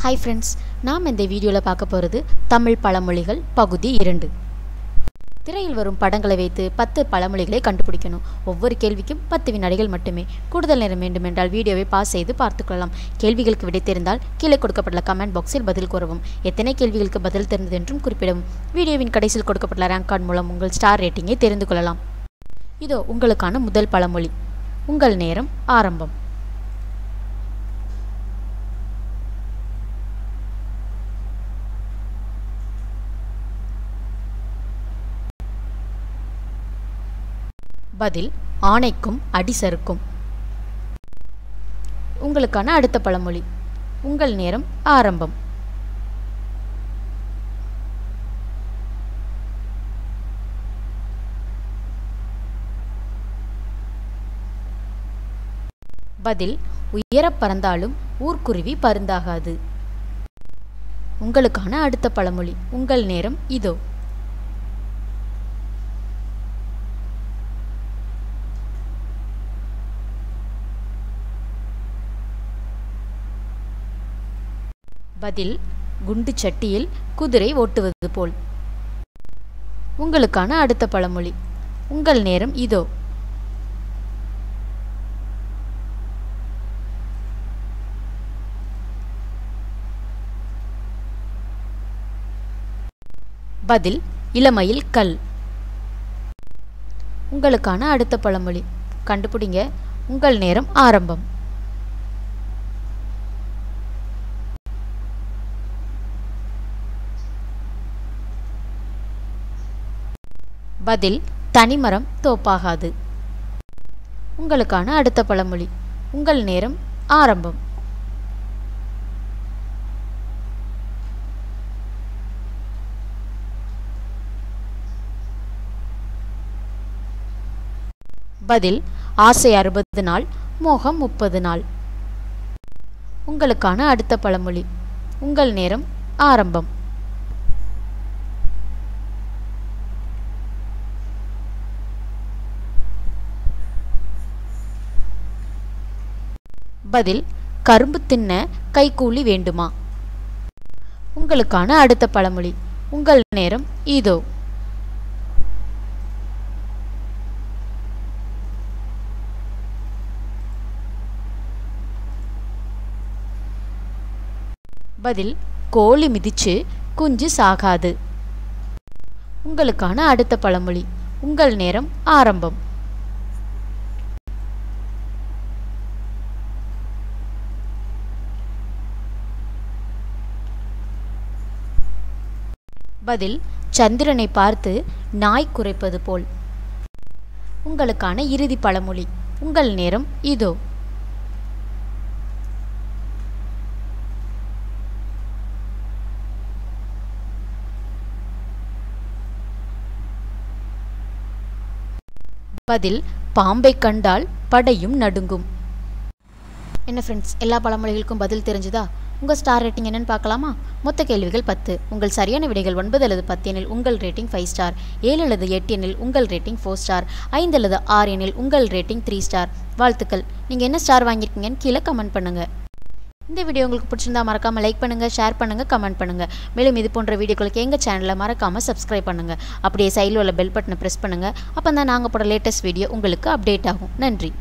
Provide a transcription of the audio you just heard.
Hi friends, நாம் இந்த வீடியோல பார்க்க போறது தமிழ் பழமொழிகள் பகுதி 2. திரையில் வரும் படங்களை வைத்து 10 பழமொழிகளை கண்டுபிடிக்கணும். ஒவ்வொரு கேள்விக்கும் 10 வினாடிகள் மட்டுமே. கூடுதல் நேரம் வேண்டுமென்றால் வீடியோவை பாஸ் செய்து பார்த்துக்கொள்ளலாம். கேள்விகளுக்கு விடை தெரிந்தால் கீழே கொடுக்கப்பட்டுள்ள கமெண்ட் பாக்ஸில் பதில் கூறவும். எத்தனை கேள்விகளுக்கு பதில் தெரிந்தது என்றும் குறிப்பிடவும். வீடியோவின் கடைசியில் கொடுக்கப்பட்டுள்ள ரேங்க் கார்டு மூலம் உங்கள் ஸ்டார் ரேட்டிங்கை தெரிந்து கொள்ளலாம். இதோ உங்களுக்கான முதல் பழமொழி. உங்கள் நேரம் ஆரம்பம். பதில் ஆணைக்கும் அடி சறுக்கும். உங்களுக்கான அடுத்த பழமொழி. உங்கள் நேரம் ஆரம்பம். பதில் உயரப் பறந்தாலும் ஊர்க்குருவி பருந்தாகாது. உங்களுக்கான அடுத்த பழமொழி. உங்கள் நேரம் இதோ. பதில் குண்டு சட்டியில் குதிரை ஓட்டுவது போல். உங்களுக்கான அடுத்த பழமொழி. உங்கள் நேரம் இதோ. பதில் இளமையில் கல். உங்களுக்கான அடுத்த பழமொழி. கண்டுபிடிங்க. உங்கள் நேரம் ஆரம்பம். பதில் தனிமரம் தோப்பாகாது. உங்களுக்கான அடுத்த பழமொழி. உங்கள் நேரம் ஆரம்பம். பதில் ஆசை 60 நாள், மோகம் 30 நாள். உங்களுக்கான அடுத்த பழமொழி. உங்கள் நேரம் ஆரம்பம். பதில் கரும்பு தின்ன கைக்கூலி வேண்டுமா. உங்களுக்கான அடுத்த பழமொழி. உங்கள் நேரம் இதோ. பதில் கோழி மிதிச்சு குஞ்சு சாகாது. உங்களுக்கான அடுத்த பழமொழி. உங்கள் நேரம் ஆரம்பம். பதில் சந்திரனை பார்த்து நாய் குரைப்பது போல். உங்களுக்கான இறுதி பழமொழி. உங்கள் நேரம் இதோ. பதில் பாம்பை கண்டால் படையும் நடுங்கும். என்ன ஃப்ரெண்ட்ஸ், எல்லா பழமொழிகளுக்கும் பதில் தெரிஞ்சுதா? உங்கள் ஸ்டார் ரேட்டிங் என்னன்னு பார்க்கலாமா? மொத்த கேள்விகள் 10. உங்கள் சரியான விடைகள் 9 அல்லது 10 எனில் உங்கள் ரேட்டிங் 5 ஸ்டார், 7 அல்லது 8 எனில் உங்கள் ரேட்டிங் 4 ஸ்டார், 5 அல்லது 6 எனில் உங்கள் ரேட்டிங் 3 ஸ்டார். வாழ்த்துக்கள். நீங்கள் என்ன ஸ்டார் வாங்கியிருக்கீங்கன்னு கீழே கமெண்ட் பண்ணுங்கள். இந்த வீடியோ உங்களுக்கு பிடிச்சிருந்தா மறக்காமல் லைக் பண்ணுங்கள், ஷேர் பண்ணுங்கள், கமெண்ட் பண்ணுங்கள். மேலும் இது போன்ற வீடியோக்களுக்கு எங்கள் சேனலை மறக்காமல் சப்ஸ்கிரைப் பண்ணுங்கள். அப்படியே சைடில் உள்ள பெல் பட்டனை ப்ரெஸ் பண்ணுங்கள். அப்போ தான் நாங்கள் போடுற லேட்டஸ்ட் வீடியோ உங்களுக்கு அப்டேட் ஆகும். நன்றி.